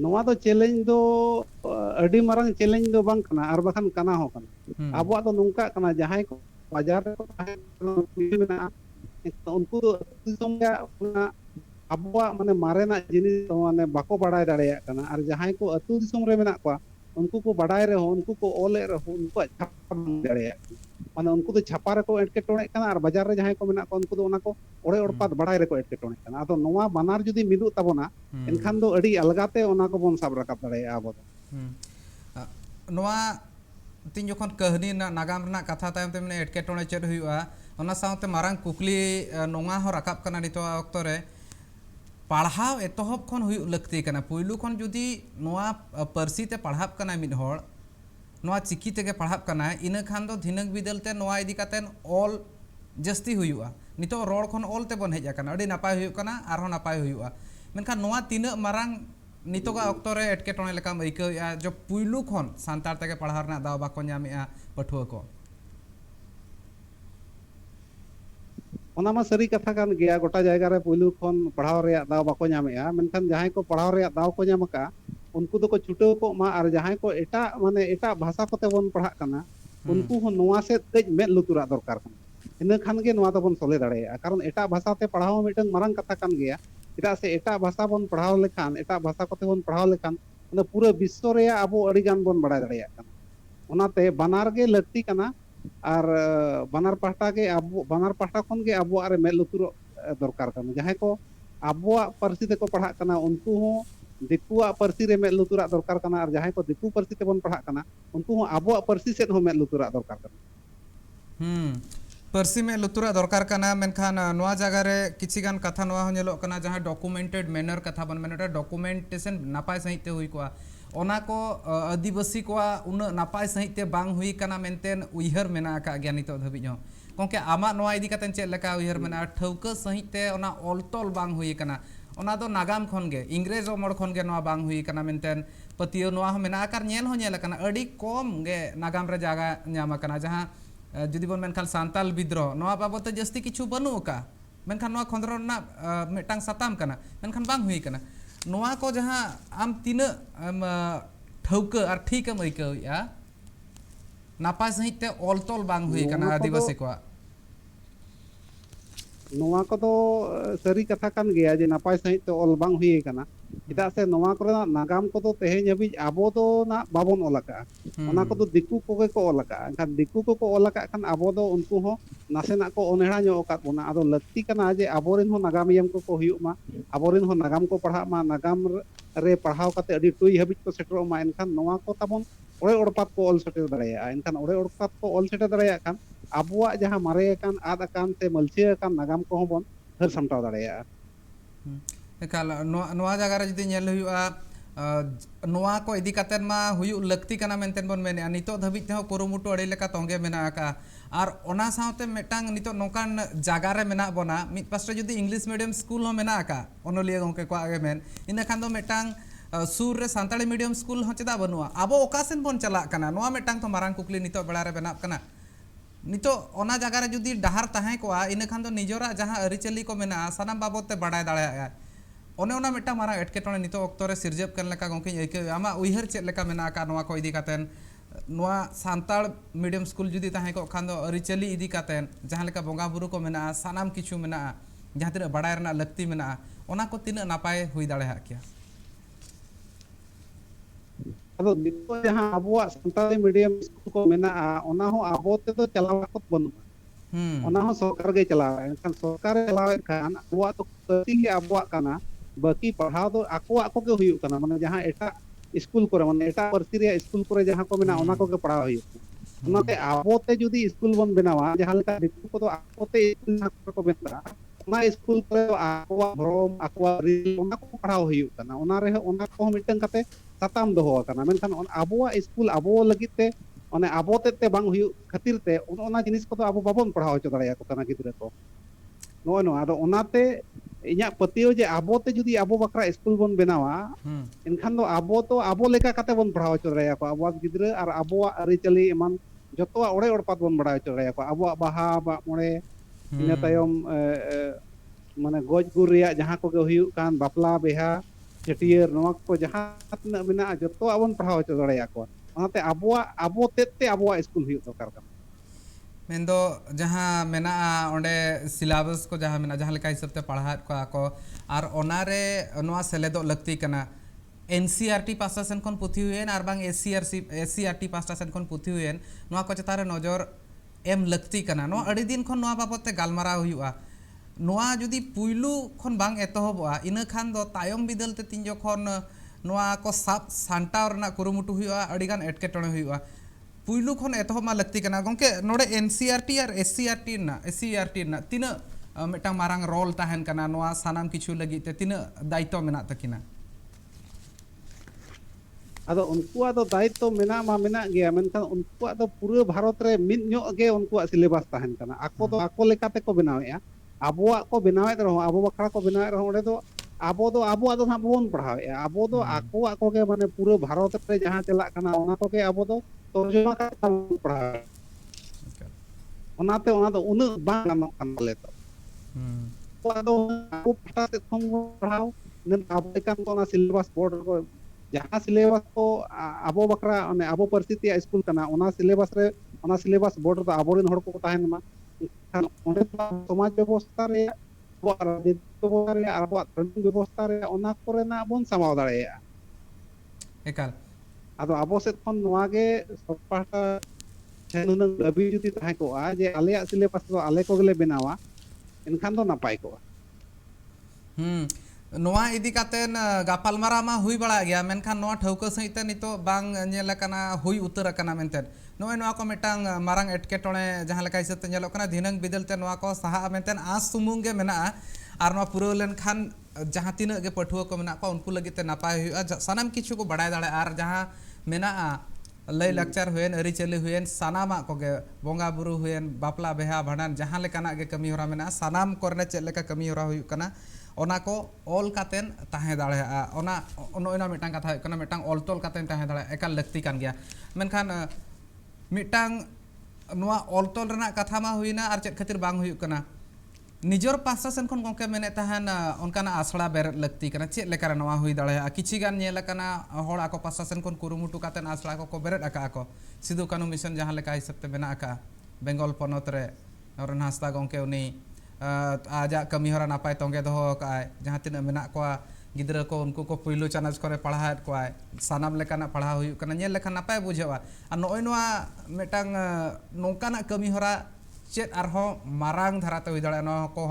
नोआ तो चैलेंज दो अड़ी मारंग चैलेंज दो बांग कना और बखान कना हो कना आबो तो नुंका कना जहां को बाजार को मेना उनको तो आबो माने मारेना जिनिस माने बाको बड़ाय दाड़ेया कना और जहां को अतु दिसम रे मेना को उनको को बड़ाय रे हो उनको को ओले रे हो उनको छापा दाड़ेया माने उनको तो छापा रे को एटकेटोणे कना और बाजार रे जहां को मेना को उनको तो ओना को ओड़े ओड़पात बड़ाय रे को एटकेटोणे कना आदो नोआ बानार जुदी मिदु ताबोना एनखान दो अड़ी अलगाते ओना को बोन साब राकाब दाड़ेया आबो नोआ तीन जोखन कहानी ना नागाम रना कथा तायम ते मने एटकेटोणे चेद हुआ ओना साउते मारांग कुकली नोंगा हो राकाब कना नितो ऑक्तो रे पढ़ाव एतहब खन हुई लगती कना पुइलु खन जुदी नोआ परसी ते पढ़ाब कना मिद होड़ नोआ चिकी तेगे पढ़ाब कना इना खान दो धिनक बिदलते नोआ इदी कातेन ऑल जस्ती हुआ नितो रोड खन ऑल ते बन हेज कना अडी नापाय हुई कना आरो नापाय हुआ मेनखान नोआ तीन मारांग नितोगा ऑक्तो रे एटकेटोणे लेकाम आइकया जो पुइलु खन सांतार तेगे पढ़ाव रना दाव बाको ᱧᱟᱢᱮᱟ पठुआ को ओना मा सरी कथा कान गया गोटा जायगा रे पुइलु खन पढ़ाव रे दाव बाको ᱧामेआ मेनखान जहां को पढ़ाव रे दाव को ᱧाम का उनको तो को छुटो को मा और जहां को एटा माने एटा भाषा कोते बन पढ़ा कना उनको हो नोआ से कज मेद लुतुरा दरकार कना इना खान गे नोआ तो बन सोले दाड़ेया कारण एटा भाषा ते पढ़ाव मिटन मारंग कथा कान गया चेदा से एटा भाषा बन पढ़ाव लेखान एटा भाषा कोते बन पढ़ाव लेखान पूरा विश्व रे आबो अड़ी गान बन बड़ा दाड़िया काना ओनाते बानार गे लक्ति काना और बानार पाहटा के आबो बानार पाहटा खन गे आबो आरे मेल लुतुर दरकार काना जहां को आबो पारसी ते को पढ़ा काना उनको हो दिकुआ पारसी रे मेल लुतुर दरकार काना और जहां को दिकु पारसी ते बन पढ़ा काना उनको हो आबो पारसी सेट हो मेल लुतुर दरकार काना पारसी में लुतुरा दरकार काना मेनखान नोआ जगह रे किछि गान कथा नोआ हो नेलो काना जहां डॉक्यूमेंटेड मैनर कथा बन मेनटा डॉक्यूमेंटेशन नापाय सहित ते हुई कोआ ओना को आदिवासी कोआ उन नापाय सहित ते बांग हुई काना मेनतेन उइहर मेना का ज्ञान नितो धबि हो कोंके आमा नोआ इदी कातेन चेक लेका उइहर मेना ठौका सहित ते ओना ऑलतोल बांग हुई काना ओना दो नागाम खन गे इंग्रेज मोड़ खन गे नोआ बांग हुई काना मेनतेन पतियो नोआ हो मेना कार नेल हो नेल काना अडी कम गे नागाम रे जागा न्यामा काना जहां जुदी बन मेनखान सांताल विद्रोह नोआ बाबत जस्ती किछु बनु का मेनखान नोआ खंद्रो ना मेटांग साताम काना मेनखान बांग हुई काना नोआ को जहां आम तीन ठौका और ठीक हम आइकया नापाय सहित ते ऑलतोल बांग हुई काना आदिवासी को नोआ को तो सरी कथा कान गया जे नापाय सहित ते ऑल बांग हुई काना चेदा से नोआ को नागाम को तो तेहें हबी आबो तो ना बाबन ओलका ओना को तो दिकु को के को ओलका एनखान दिकु को ओलका खान आबो दो उनको हो नासेना को ओनेड़ा ᱧᱚᱜ ᱟᱠᱟᱫ ᱵᱚᱱᱟ ᱟᱫᱚ ᱞᱟᱹᱠᱛᱤ ᱠᱟᱱᱟ ᱡᱮ ᱟᱵᱚᱨᱮᱱ ᱦᱚᱸ ᱱᱟᱜᱟᱢᱤᱭᱟᱹ ᱠᱚ ᱦᱩᱭᱩᱜ ᱢᱟ ᱟᱵᱚᱨᱮᱱ ᱦᱚᱸ ᱱᱟᱜᱟᱢ ᱠᱚ ᱯᱟᱲᱦᱟᱜ ᱢᱟ ᱱᱟᱜᱟम ᱨᱮ ᱯᱟᱲᱦᱟᱣ ᱠᱟᱛᱮ ᱟᱹᱰᱤ ᱴᱩᱭ ᱦᱟᱹᱵᱤᱡ ᱠᱚ ᱥᱮᱴᱮᱨᱚᱜ ᱢᱟ ᱮᱱᱠᱷᱟन ᱱᱚᱣᱟ ᱠᱚ ᱛᱟᱵᱚᱱ ᱚᱲᱮ ᱚᱲᱯᱟᱛ ᱠᱚ ᱚᱞ ᱥᱮᱴᱮᱨ ᱫᱟᱲᱮᱭᱟᱜᱼᱟ ᱮᱱᱠᱷᱟन ᱚᱲᱮ ᱚᱲᱯᱟᱛ ᱠᱚ ᱚᱞ ᱥᱮᱴᱮᱨ ᱫᱟᱲᱮᱭᱟᱜ ᱠᱷᱟᱱ ᱟᱵᱚᱣᱟᱜ ᱡᱟᱦᱟᱸ ᱢᱟᱨᱮ ᱟᱠᱟᱱ ᱟᱫ ᱟᱠᱟᱱ ᱥᱮ ᱢᱟᱞᱪᱤᱭᱟᱹ ᱟᱠᱟᱱ ᱱᱟᱜᱟᱢ ᱠᱚᱦᱚᱸ ᱵᱚᱱ ᱦᱟᱹᱨ ᱥᱟᱢᱴᱟᱣ ᱫᱟᱲᱮᱭᱟᱜᱼᱟ एकाल नोआ जगह रे जुदी नेल हुआ नोआ को इदी कातेन मा हुयु लक्ति काना मेनतेन बन मेने नितो धबि ते कुरुमुटु अड़ी लेका तोंगे मेना का और ओना साउते मेटांग नितो नोकान जगह रे मेना बना मित पास्टे जुदी इंग्लिश मीडियम स्कूल हो मेना का ओनोलिया गोंके को आगे मेन इना खान दो मेटांग सूर रे सांताली मीडियम स्कूल हो चेदा बनुआ आबो ओकासेन बन चला काना नोआ मेटांग तो मारांग कुकली नितो बेला रे बेना काना नितो ओना जगह रे जुदी डहार ताहे को इना खान दो निजोरा जहां अरिचली को मेना सानाम बाबत ते बाडाय दाड़ाया ओने ओना मिट्टा मारा एटकेटोने नितो ऑक्तो रे सिरजेप कन लेका गोंके आइके आमा उइहर चेक लेका मेना का नोआ को इदी कातेन नोआ सांताल मीडियम स्कूल जुदी ताहे को खान दो अरिचली इदी कातेन जहां लेका बोंगा बुरु को मेना सानाम किछु मेना जहां तिना बाडाय रना लक्ति मेना ओना को तिना नापाय हुई दाड़ेहा किया अब नितो जहां अबुआ सांताली मीडियम स्कूल को मेना ओना हो आबो ते तो चलावत बनु ओना हो सरकार गे चलाव एनखान सरकार चलाव खान अबुआ तो कति के अबुआ काना बाकी पढ़ाव तो आको आको के हुई काना माने जहां एटा स्कूल करे माने एटा पारसी रे स्कूल करे जहां को मेना ओना को के पढ़ाव हुई ओनाते आबोते जुदी स्कूल बन बनावा जहां लेका दिकु को तो आकोते स्कूल को बेना ओना स्कूल करे आको भ्रम आको रील ओना को पढ़ाव हुई काना ओना रे ओना को मिटन काते साताम दोहो काना मेनखान आबोआ स्कूल आबो लगित ते ओने आबोते ते बांग हुई खातिर ते ओना जिनिस को तो आबो बाबन पढ़ाव हो दाड़िया को काना गिद्रा को नो आदो ओनाते इन्या पतियो जे आबोते जुदी आबो बकरा स्कूल बन बनावा एनखान दो आबो लेका काते बन पढ़ाव हो दाड़िया को आबो गिद्रा और आबो अरिचली एमान जतोआ ओड़े ओड़पात बन बड़ा हो दाड़िया को आबो बाहा बा मोड़े इना तायम माने गोज गुर रिया जहां को के हुयु कान बापला बेहा छटियर नोआ को जहां तना मेना जतो आबन पढ़ाव हो दाड़िया को ओनाते आबो तेते आबो स्कूल हुयु दरकार काना मेन्दो जहां मेना ओंडे सिलेबस को जहां मेना जहां लेका हिसाब ते पढ़ा को और ओनारे नोआ सेलेदो लक्ति कना एनसीईआरटी पास्टा सेन खन पुथी हुएन और बांग एससीईआरटी पास्टा सेन खन पुथी हुएन नोआ को चतारे नजर एम लक्ति कना नोआ अड़ी दिन खन नोआ बाबत ते गालमारा हुआ नोआ जुदी पुइलू खन बांग एतहबआ इना खान दो तायम बिदल ते तीन जखन नोआ को साब सांटाव रना कुरुमुटु हुआ अड़ी गान एटकेटोणे हुआ पुइलू खन एतहबमा लक्ति कना गोंके नोडे एनसीईआरटी और एससीईआरटी ना तीना मेटांग मारांग रोल ताहेन कना नोआ सानाम किछु लगी ते तीना दायित्व मेना तकिना आदो उनकुआ दो दायित्व मेना मा मेना गया मेनखान उनकुआ दो पूरे भारत रे मिद ᱧᱚᱜ गे उनकुआ सिलेबस ताहेन कना आको दो आको लेकाते को बनावेया आबोआ को बनावेत रहो आबो बखरा को बनावेत रहो ओडे दो आबो दो ना बोन पढ़ावेया आबो दो आको के माने पूरे भारत रे जहां चला कना ओना को के आबो दो तर्जुमा का पढ़ावे ओनाते ओना दो उन बांग गानोग काना ले तो आदो आको पढ़ा ते खम पढ़ाव नन आबो लेकान को ना सिलेबस बोर्ड को जहां सिलेबस को आबो बकरा ओने आबो परिस्थिति स्कूल कना ओना सिलेबस बोर्ड तो आबोरेन हड़ को ताहेन मा ओने समाज व्यवस्था रे abuat rajniti beberapa ᱨᱮᱭᱟᱜ abuat training ᱵᱮᱵᱚᱥᱛᱷᱟ ᱨᱮᱭᱟᱜ ᱚᱱᱟ ᱠᱚᱨᱮᱱᱟᱜ ᱵᱚᱱ ᱥᱟᱢᱟᱣ ᱫᱟᱲᱮᱭᱟᱜᱼᱟ ᱮᱠᱟᱞ ᱟᱫᱚ ᱟᱵᱚ ᱥᱮᱫ ᱠᱷᱚᱱ ᱱᱚᱣᱟ ᱜᱮ ᱥᱚᱨᱠᱟᱨ ᱯᱟᱦᱴᱟ ᱴᱷᱮᱱ ᱱᱩᱱᱟᱹᱜ ᱫᱟᱹᱵᱤ ᱡᱩᱫᱤ ᱛᱟᱦᱮᱸ ᱠᱚᱜᱼᱟ ᱡᱮ ᱟᱞᱮᱭᱟᱜ ᱥᱤᱞᱮᱵᱟᱥ ᱫᱚ ᱟᱞᱮ ᱠᱚᱜᱮᱞᱮ ᱵᱮᱱᱟᱣᱟ ᱮᱱᱠᱷᱟन ᱫᱚ ᱱᱟᱯᱟᱭ ᱠᱚᱜᱼᱟ ᱱᱚᱣᱟ ᱤᱫᱤ ᱠᱟᱛᱮᱱ ᱜᱟᱯᱟᱞᱢᱟᱨᱟᱣ ᱢᱟ ᱦᱩᱭ ᱵᱟᱲᱟᱜ ᱜᱮᱭᱟ ᱢᱮᱱᱠᱷᱟन ᱱᱚᱣᱟ ᱴᱷᱟᱹᱣᱠᱟᱹ ᱥᱟᱺᱦᱤᱡ ᱛᱮ ᱱᱤᱛᱚᱜ ᱵᱟᱝ ᱧᱮᱞ ᱟᱠᱟᱱᱟ ᱦᱩᱭ ᱩᱛᱟᱹᱨ ᱟᱠᱟᱱᱟ ᱢᱮᱱᱛᱮ ᱱᱚᱜᱼᱚᱭ ᱱᱚᱣᱟ ᱠᱚ ᱢᱤᱫᱴᱟᱝ ᱢᱟᱨᱟᱝ ᱮᱴᱠᱮᱴᱚᱬᱮ ᱡᱟᱦᱟᱸ ᱞᱮᱠᱟ ᱦᱤᱥᱟᱹᱵ ᱛᱮ ᱧᱮᱞᱚᱜ ᱠᱟᱱᱟ ᱫᱷᱤᱱᱟᱹᱝ ᱵᱤᱫᱟᱹᱞ ᱛᱮ ᱱᱚᱣᱟ ᱠᱚ ᱥᱟᱦᱟᱜᱼᱟ ᱢᱮᱱᱛᱮ ᱟᱸᱥ ᱥᱩᱢᱩᱝ ᱜᱮ ᱢᱮᱱᱟᱜᱼᱟ ᱟᱨ ᱱᱚᱣᱟ ᱯᱩᱨᱟᱹᱣ ᱞᱮᱱᱠᱷᱟᱱ ᱡᱟᱦᱟᱸ ᱛᱤᱱᱟᱹᱜ ᱜᱮ ᱯᱟᱹᱴᱷᱩᱣᱟᱹ ᱠᱚ ᱢᱮᱱᱟᱜ ᱠᱚᱣᱟ ᱩᱱᱠᱩ ᱞᱟᱹᱜᱤᱫ ᱛᱮ ᱱᱟᱯᱟᱭ ᱦᱩᱭᱩᱜᱼᱟ ᱥᱟᱱᱟᱢ ᱠᱤᱪᱷᱩ ᱠᱚ ᱵᱟᱲᱟᱭ ᱫᱟᱲᱮᱭᱟᱜᱼᱟ ᱟᱨ ᱡᱟᱦᱟᱸ ᱢᱮᱱᱟᱜᱼᱟ ᱞᱟᱹᱭ ᱞᱟᱠᱪᱟᱨ ᱦᱩᱭᱮᱱ ᱟᱹᱨᱤᱪᱟᱹᱞᱤ ᱦᱩᱭᱮᱱ ᱥᱟᱱᱟᱢᱟᱜ ᱠᱚᱜᱮ ᱵᱚᱸᱜᱟ ᱵᱩᱨᱩ ᱦᱩᱭᱮᱱ ᱵᱟᱯᱞᱟ ᱵᱤᱦᱟ ᱵᱷᱟᱸᱰᱟᱱ ᱡᱟᱦᱟᱸ ᱞᱮᱠᱟᱱᱟᱜ ᱜᱮ ᱠᱟᱹᱢᱤ ᱦᱚᱨᱟ ᱢᱮᱱᱟᱜᱼᱟ ᱥᱟᱱᱟᱢ ᱠᱚᱨᱮ ᱪᱮᱫ ᱞᱮᱠᱟ ᱠᱟᱹᱢᱤ ᱦᱚᱨᱟ ᱦᱩᱭᱩᱜ ᱠᱟᱱᱟ ᱚᱱᱟ ko ol katen tahe daᱲᱮᱭᱟᱜᱼᱟ ᱚᱱᱟ ᱚᱱᱟ ᱢᱤᱫᱴᱟᱝ ᱠᱟᱛᱷᱟ ᱦᱩᱭᱩᱜ ᱠᱟᱱᱟ ᱢᱤᱫᱴᱟᱝ ᱚᱞ ᱛᱚᱞ ᱠᱟᱛᱮ tahe daᱲᱮᱭᱟᱜᱼᱟ ᱮᱠᱟᱞ ᱞᱟᱹᱠᱛᱤ ᱠᱟᱱ ᱜᱮᱭᱟ ᱢᱮᱱᱠᱷᱟᱱ ᱢᱤᱫᱴᱟᱝ ᱱᱚᱣᱟ ᱚᱞ ᱛᱚᱞ ᱨᱮᱱᱟᱜ ᱠᱟᱛᱷᱟ ᱢᱟ ᱦᱩᱭᱱᱟ ᱟᱨ ᱪᱮᱫ ᱠᱷᱟᱹᱛᱤᱨ ᱵᱟᱝ ᱦᱩᱭᱩᱜ ᱠᱟᱱᱟ निजर पासा सेन खन गंके मेने तहन उनकाना आसड़ा बेरेद लगती करना चेक लेकर नवा हुई दाड़ेया किछि गान नेल कना होड़ आको पासा सेन खन कुरुमुटु कातेन आसड़ा को बेरेद आका आको सिदु कानु मिशन जहां लेका हिसाब ते मेना आका बेंगल पनत रे नरेन हांसदा गंके उनी आजा कमी हरा नापाय तोंगे दोहो काय जहां तिना मेना कोआ गिद्रा को उनको को पुइलु चानच करे पढ़ाहात कोआय सानाम लेकाना पढ़ा हुई कना नेल लेखा नापाय बुझेवा आ नोय नोआ मेटांग नोंकाना कमी हरा चेत आरहो मारांग धराते हुई दाड़ा नोह को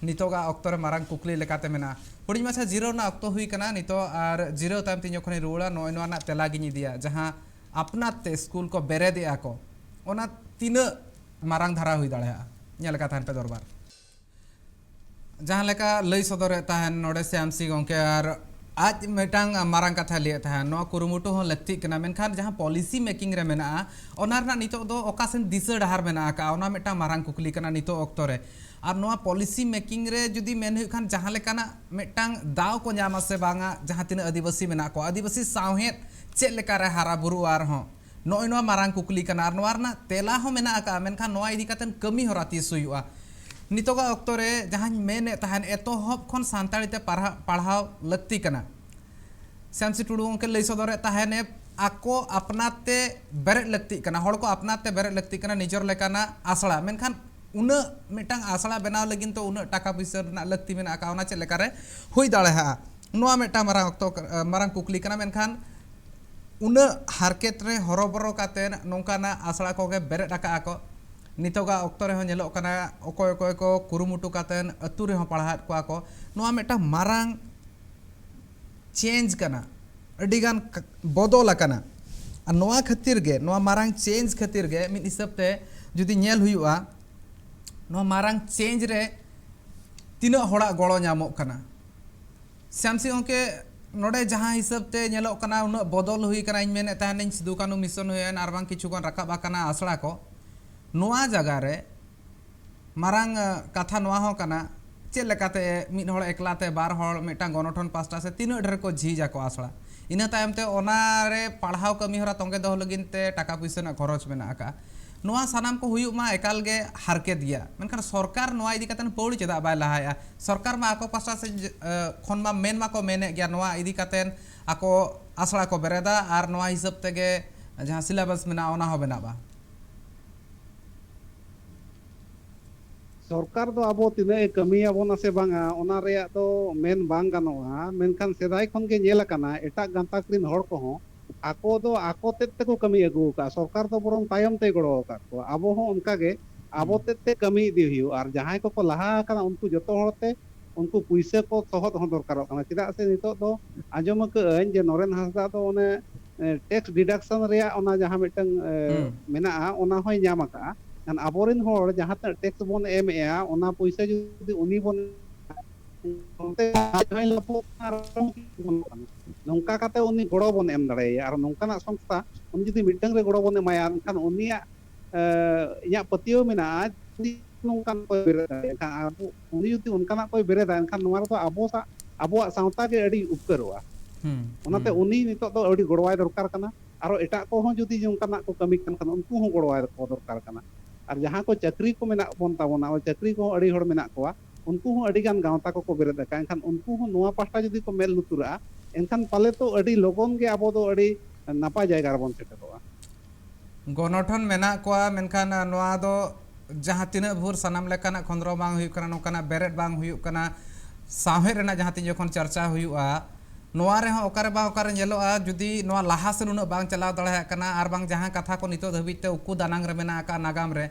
नितोगा अक्तरे मारांग कुकली लेकाते मेना हुडी माछा जीरो ना अक्तो हुई कना नितो आर जीरो ताम ती जखनी रुड़ा नोय नोआ ना तेला गिनी दिया जहां अपनाते स्कूल को बेरे दिया को ओना तीना मारांग धरा हुई दाड़ा नेल का थान पे दरबार जहां लेका लई सदरे ताहन नोडे श्यामसी गंके आर आज मेटांग मारांग कथा लिया था नो कुरुमुटु हो लगती कना मेनखान जहां पॉलिसी मेकिंग रे मेना ओनारना नितो दो ओकासेन दिशा डहार मेना का ओना मेटा मारांग कुकली कना नितो ऑक्टो रे और नोआ पॉलिसी मेकिंग रे जुदी मेन हुई खान जहां लेकाना मेटांग दाव को ᱧᱟᱢᱟ से बांगा जहां तीन आदिवासी मेना को आदिवासी सावहेत चेक लेका रे हारा बुरु आर हो नोय नोआ मारांग कुकली कना आर नोआरना तेला हो मेना का मेनखान नोआ इदी कातेन कमी होरा तीस हुआ नितोगा ऑक्टो रे जहां मेन तहन एतोहब खन सानताड़ी ते पढ़ाव लगती कना श्यामसी टुडू के लई सदरे तहने आको अपनाते बेरेद लगती कना हड़ को अपनाते बेरेद लगती कना निजर लेकाना आसड़ा मेनखान उना मिटांग आसड़ा बनाव लगिन तो उना टाका पैसा रना लगती मेना का ओना चे लेकारे हुई दाड़ेहा नोआ मेटा मारांग ऑक्टो मारांग कुकली कना मेनखान उना हारकेट रे हरोबरो काते नोंकाना आसड़ा कोगे बेरेद आका आको नितोगा ऑक्टो रे हो नेलो कना ओकोय ओकोय को कुरुमुटु कातेन अतु रे हो पढ़ात को आको नोआ मेटा मारांग चेंज कना अडिगान बदल कना नोआ खातिर गे नोआ मारांग चेंज खातिर गे मिद हिसाब ते जुदी नेल हुयुआ नोआ मारांग चेंज रे तीना होड़ा गड़ो ᱧᱟᱢᱚᱜ कना श्यामसी ओके नोडे जहां हिसाब ते नेलो कना उन बदल हुई कना इन मेने तहन सिदु कानु मिशन हुयन आर बांग किछु गन राकाब कना आसड़ा को नोआ जगह रे मारांग कथा नोआ हो कना चेक लेकाते मिद हड़ एकलाते बार हड़ मिटांग गणठन पास्टा से तीना ढेर को झीजा को आसड़ा इना तायम ते ओना रे पढ़ाव कमी हरा तोंगे दो लगिन ते टाका पैसा ना खरच मेना का नोआ सानाम को हुयुक मा एकाल गे हारके दिया मेनखान सरकार नोआ इदी कातेन पौड़ी चेदा बाय लहाया सरकार मा आको पास्टा से खन मा मेन मा को मेने गया नोआ इदी कातेन आको आसड़ा को बेरेदा आर नोआ हिसाब तेगे जहां सिलेबस मेना ओना हो बेनाबा सरकार दो अब तीना कमिया बोना से बांगा ओना रेया दो मेन बांग गानोआ मेनखान सेदाय खन के नेल काना एटा गांताक रिन हड़ को हो आको दो आको तेते को कमी अगु का सरकार दो बरम तायम ते गड़ो का को अब हो उनका गे अब तेते कमी दी हुई और जहां को लहा काना उनको जतो हड़ते उनको पैसा को सहत हो दरकार काना चिदा से नितो दो आजम के जे नरेन हांसदा दो ओने टैक्स डिडक्शन रेया ओना जहां मिटन मेना ओना होय ᱧᱟᱢ का kan aborin hor jahat tax bon emea ona पैसा judi uni bon onte jahai lapo nongka kate uni goro bon em dareya ar nongka na সংস্থা uni judi mitang re goro bon emaya kan unia inya patio mena nongkan ko bereda kan abu uni judi unkana ko bereda kan nuar to abo sauta ge adi upkarwa onate uni nitok do adi gorowai dorkar kana aro etak ko hon judi nongkana ko kami kan unku hon gorowai ko dorkar kana और जहां को चक्री को मेना बोन ताबोना और चक्री को अड़ी हड़ मेना कोआ उनको हो अड़ी गान गांवता को बेरेद का एनखान उनको हो नोआ पास्टा जदी को मेल लुतुरा एनखान पाले तो अड़ी लोगन के आबो दो अड़ी नापा जायगा रे बोन सेटरोआ गणठन मेना कोआ मेनखान नोआ दो जहाँ तीना भोर सानाम लेकाना खंद्रो बांग हुयुक कना नोकाना बेरेट बांग हुयुक कना साहेद रेना जहाँ तीन जखन चर्चा हुयुआ नोआ रे हों ओकारे बा ओकारे ñeloa जुदी नोआ लाहा से उन्नत बांग चलाव दाड़ेया कना आर बांग जहाँ कथा को नितो धाबिज ते उकु दानांग रे मेना आका नागाम रे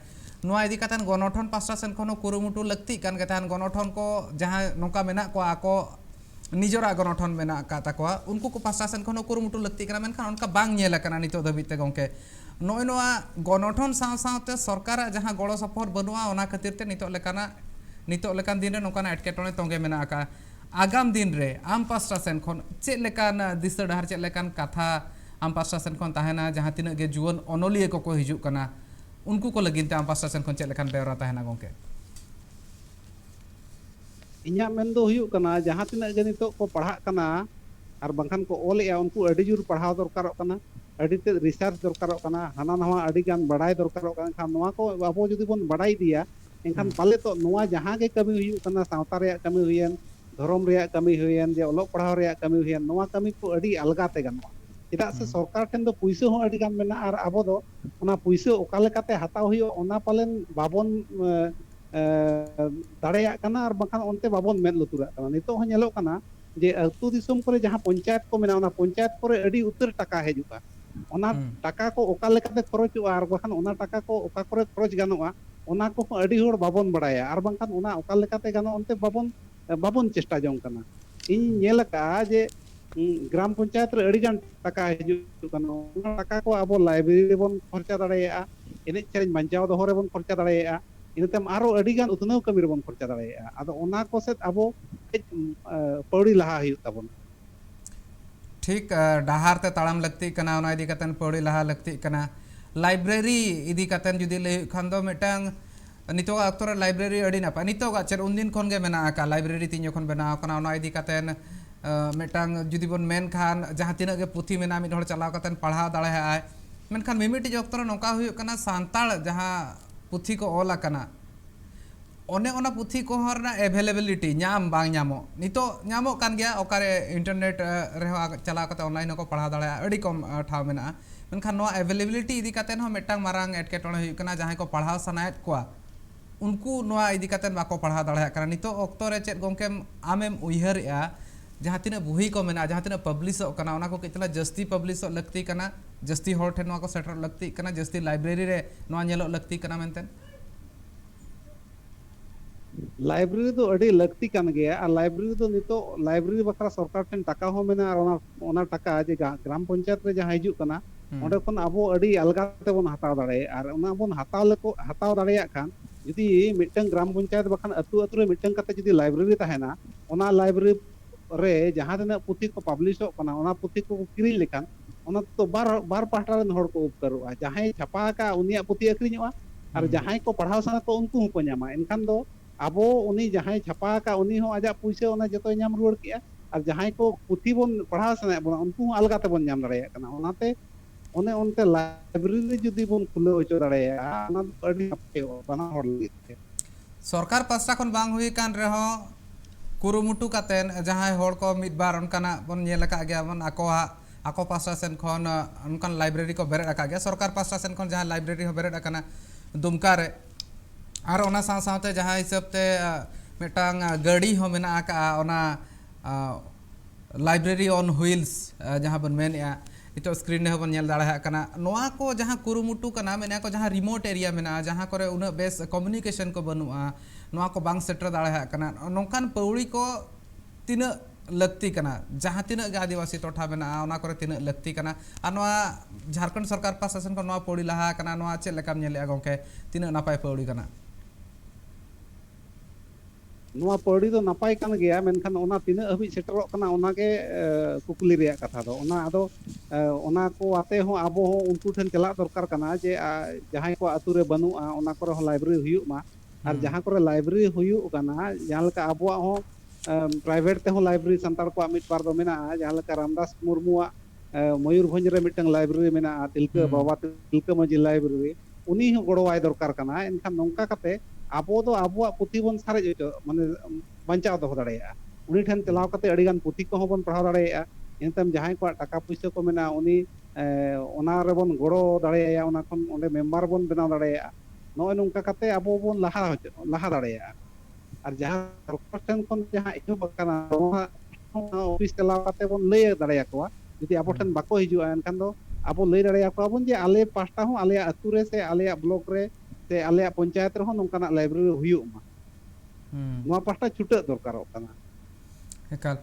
नोआ इदी कातन गणठन पास्टा सेन खन कुरुमुटु लक्ति कान के तहन गणठन को जहाँ नोका मेना को आको निजोरा गणठन मेना का ताकोआ उनको को पास्टा सेन खन कुरुमुटु लक्ति कना मेनखान उनका बांग ñela कना नितो धाबिज ते गंके नोय नोआ गणठन साव सावते सरकार जहाँ गड़ो सपोहर बनुआ ओना खातिर ते नितो लेकान दिन रे नोकाना एटकेटोणे तोंगे मेना आका आगाम दिन रे आम पास्टा सेन खन चेक लेकान दिशा डाहर चेक लेकान कथा आम पास्टा सेन खन ताहेना जहाँ तिनाग गे जुवन अनोलिया को हिजुग कना उनको को लगिन ते आम पास्टा सेन खन चेक लेकान बेवरा ताहेना गंके इन्या मेन दो हुयुक कना जहाँ तिनाग गे नितो को पढ़ा कना आर बांखान को ओलेया उनको अडी जुर पढ़ाव दरकारोग कना अडी ते रिसर्च दरकारोग कना हाना नवा अडी गान बड़ाई दरकारोग कना खान नवा को आबो जुदी बोन बड़ाई दिया एनखान पाले तो नवा जहाँ गे कमी हुयुक कना सावता रे कमी हुयन धर्म रे कमी हुयन जे ओलोग पढ़ाव रे कमी हुयन नवा कमी को अडी अलगाते गनवा चेदा से सरकार ठेन दो पुइसा हो अडी गान मेना आर आबो दो ओना पुइसा ओका लेकाते हताव हुयो ओना पालेन बाबन दाड़ेया कना आर बांखान ओनते बाबन मेद लुतुरा कना नितो हो ñeloग कना जे अतु दिसम करे जहाँ पंचायत को मेना ओना पंचायत करे अडी उतर टाका हेजुगा ओना टाका को ओका लेकाते खरचोआ आर बांखान ओना टाका को ओका करे खरच गानोआ ओना को अडी होड़ बाबन बड़ाया आर बांखान ओना ओका लेकाते गानो ओनते बाबन चेष्टा जong कना इन ñel का जे ग्राम पंचायत रे अडी गान टाका हेजुग कना ओना टाका को आबो लाइब्रेरी रे बोन खर्चा दाड़ेया एने चेरेन बांचाव दोहो रे बोन खर्चा दाड़ेया इनतेम आरो अडी गान उतनाव कमी रे बोन खर्चा दाड़ेया आदो ओना को सेत आबो पौड़ी लहा हुयुग ताबोन ठीक डाहार ते ताड़ाम लगती कना ओना इदी कातन पौड़ी लहा लगती कना लाइब्रेरी इदी कातन जुदी ले खान दो मिटांग नितो अक्तो रे लाइब्रेरी अडी नापा नितो गा चेर उन दिन खन गे मेना आका लाइब्रेरी तीन जखन बनाव कना ओना इदी कातन मिटांग जुदी बोन मेन खान जहाँ तिना गे पुथी मेना मिद हड़ चलाव कातन पढ़ाव दाड़ेया आय मेनखान मिमिटी अक्तो रे नोका हुयुग कना सांताल जहाँ पुथी को ऑल कना ओने ओना पुथी को हरना अवेलेबिलिटी नाम बांग नामो नितो नामो कान गया ओकारे इंटरनेट रे चला कते ऑनलाइन को पढ़ा दाड़े अड़ी कम ठाव मेना मेनखान नो अवेलेबिलिटी इदी काते न मिटांग मारांग एटकेटोणे हुयुग कना जहां को पढ़ाव सनायत कोआ उनको नोआ इदी काते बाको पढ़ा दाड़े कना नितो ऑक्तो रे चेत गोंके आमेम उयहरया जहां तिना बुही को मेना जहां तिना पब्लिशो कना ओना को कितला जस्ती पब्लिशो लगती कना जस्ती होर ठे नोआ को सेटर लगती कना जस्ती लाइब्रेरी रे नोआ ñeloग लगती कना मेनतेन लाइब्रेरी तो अड़ी लगती कान गया और लाइब्रेरी तो नितो लाइब्रेरी बखरा सरकार ठेन टाका हो मेना और ओना टाका जे ग्राम पंचायत रे जहां हिजुग कना ओंडे खन आबो अड़ी अलगाते बोन हताव दाड़े और ओना बोन हताव दाड़ेया खान जुदी मिटन ग्राम पंचायत बखान अतु अतु रे मिटन कते जुदी लाइब्रेरी ताहेना ओना लाइब्रेरी रे जहां तना पुथी को पब्लिशो कना ओना पुथी को किरिñ लेखान ओना तो बार पाहटा रेन हड़ को उपकारोआ जहां छापा का उनिया पुथी अक्रिñोआ और जहां को पढ़ाव सना तो उनको को ᱧामा एनखान दो आबो उनी जहां छापा का उनी हो आजा पुइसा ओना जतो ᱧाम रुवाड़ किया और जहां को पुथी बोन पढ़ाव सना बोन उनको अलगाते बोन ᱧाम दाड़ेया कना ओनाते ओने ओनते लाइब्रेरी जुदी बोन खुले होचो दाड़ेया ओना अड़ी नापयो बना हड़ लगिते सरकार पास्टा खन बांग हुई कान रहो कुरुमुटु कातेन जहां हड़ को मिद बार उनकाना बोन ñel का गया बोन आको पास्टा सेन खन उनकान लाइब्रेरी को बेरेड आका गया सरकार पास्टा सेन खन जहां लाइब्रेरी हो बेरेड आकाना दुमका रे और ओना साथ साथते जहाँ हिसाब ते मिटांग गाड़ी हो मेना आका ओना लाइब्रेरी ऑन व्हील्स जहाँ बन मेनया नितो स्क्रीन हो बन ñel दाड़ा कना नोआ को जहाँ कुरुमुटु कना मेना को जहाँ रिमोट एरिया मेना जहाँ करे उन बेस कम्युनिकेशन को बनुआ नोआ को बांग सेटर दाड़ा कना नोंकान पौड़ी को तीन लगती कना जहाँ तीन गे आदिवासी टोठा मेना ओना करे तीन लगती कना आ नोआ झारखंड सरकार पासासन को नोआ पौड़ी लहा कना नोआ चेक लेकाम ñelया गंके तीन नापाय पौड़ी कना नोआ पौड़ी तो नापाय कान गया मेनखान ओना तीना हबी सेटरोक कना ओना के कुकली रेया कथा दो ओना आदो ओना को आते हो आबो हो उनको ठन चला दरकार कना जे जहां को आतु रे बनुआ ओना करे हो लाइब्रेरी हुयुग मा और जहां करे लाइब्रेरी हुयुग कना जहां लका आबो हो प्राइवेट ते हो लाइब्रेरी संतार को मिट बार दो मेना जहां लका रामदास मुर्मुआ मयूरभंज रे मिटंग लाइब्रेरी मेना तिलका बाबा तिलका मजी लाइब्रेरी उनी हो गड़वाय दरकार कना एनखान नोंका कते आबो दो आबो पुथी बन सारे माने बंचाव दो दाड़ेया उनी ठन चलाव कते अड़ी गान पुथी को बन पढ़ाव दाड़ेया एनतम जहां को टाका पैसा को मेना उनी ओना रे बन गड़ो दाड़ेया ओना खन ओंडे मेंबर बन बनाव दाड़ेया नॉय नोंका कते आबो बोन लाहा दाड़ेया और जहां सरकार ठेन खन जहां एहब kana ऑफिस चलाव कते बोन लय दाड़ेया को यदि आबो ठेन बाको हिजुआ एनखान दो आबो लय दाड़ेया को बोन जे आले पास्टा हूं आले अतु रे से आले ब्लॉक रे से आले पंचायत रे हूं नोंकाना लाइब्रेरी हुयुग मा नोआ पास्टा छुटा दरकारोग kana एकाल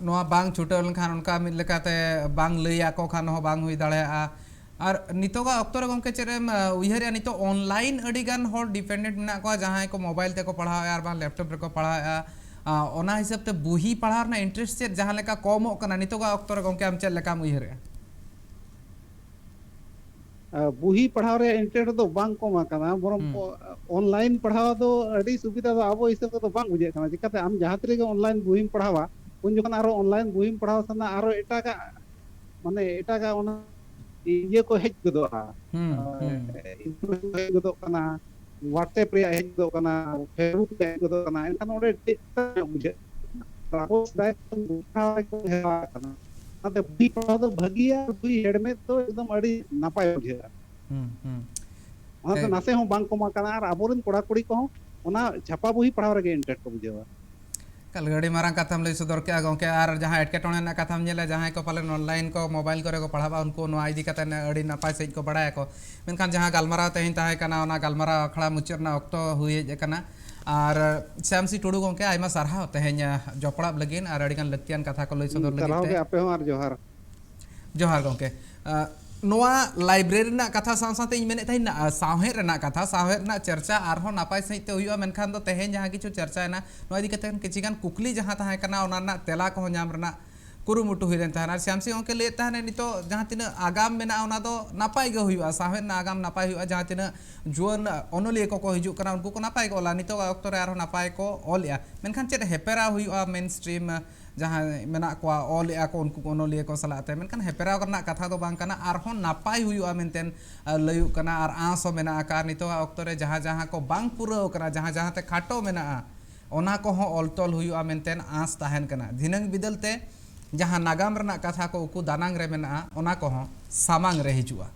नोआ बांग छुटाव लेनखान उनका मिद लेकाते बांग लैया को खान हो बांग हुई दाड़ेया और नितोगा अक्तो रे गमके चेरेम उयहरिया नितो ऑनलाइन अड़ी गान होर डिपेंडेंट मेना को जहां को मोबाइल ते को पढ़ाया यार बा लैपटॉप रे को पढ़ाया ओना हिसाब ते बुही पढ़ार ना इंटरेस्ट चेत जहां लेका कमो कना नितोगा अक्तो रे गमके आम चेत लेकाम उयहरिया बुही पढ़ाव रे इंटरेस्ट दो बांग कोमा kana बरम ऑनलाइन पढ़ाव दो अड़ी सुविधा दो आबो हिसाब तो बांग बुझे kana चिकाते आम जहां तरे ऑनलाइन बुही पढ़ावा उन जखन आरो ऑनलाइन बुही पढ़ाव सना आरो एटागा माने एटागा ओना ये को हेज गदोआ इंफॉर्मेशन हेज गदो kana व्हाट्सएप रे हेज गदो kana फेसबुक रे हेज गदो kana एनखान ओडे बुझे आबो दाय को हेवा kana नाते बुही पढ़ाव दो भगिया बुही हेड में तो एकदम अड़ी नापाय बुझे ओना नासे हो बांग कोमा kana आर आबोरन कोड़ा कोड़ी को ओना छापा बुही पढ़ाव रे इंटरेस्ट को बुझेवा कल गड़ी मारंग कथाम लई सदर के गमके आर जहां एटकेटोने ना कथाम नेले जहां को पालन ऑनलाइन को मोबाइल करे को पढ़ावा उनको नो आईडी कते अड़ी नापाय सही को बड़ाय को मेनखान जहां गालमाराव तेहिन ताहे kana ओना गालमाराव अखड़ा मुचरना ऑक्टो हुई kana और श्यामसी टुडू गमके आयमा सारहा तेहेन जपड़ा लगिन और अड़ीगान लक्तियान कथा को लई सदर लगिन के आपे हो आर जोहार जोहार गमके नोआ लाइब्रेरी ना कथा साव साथे इन मेने तहिन सावहेर ना कथा सावहेर ना चर्चा आरहो नापाय सहित ते हुआ मेनखान दो तेहेन जहां किछु चर्चा ना नोआ इदी कते किछिगान कुकली जहां ताहे kana ओना ना तेला को ᱧᱟᱢ ᱨᱮᱱᱟᱜ कुरुमुटु हुई लेन ताहना श्यामसी ओंके ले ताहने नितो जहां तिना आगाम मेना ओना दो नापाय गे हुआ साहेब ना आगाम नापाय हुआ जहां तिना जुवन ओनोलिए को हिजु kana उनको को नापाय को ला नितो अक्तो रे आरो नापाय को ऑलया मेनखान चेत हेपेरा हुआ मेन स्ट्रीम जहां मेना को ऑलया को उनको ओनोलिए को सलाते मेनखान हेपेरा करना कथा दो बांग kana आरो नापाय हुआ मेनतेन लयु kana आर आसो मेना आकार नितो अक्तो रे जहां जहां को बांग पुरो kana जहां जहां ते खाटो मेना ओना को हो ऑलतोल हुआ मेनतेन आस ताहन kana धिनंग बिदलते जहां नागाम रना कथा को उकु दानांग रे मेना ओना को हो सामांग रे हिजुआ।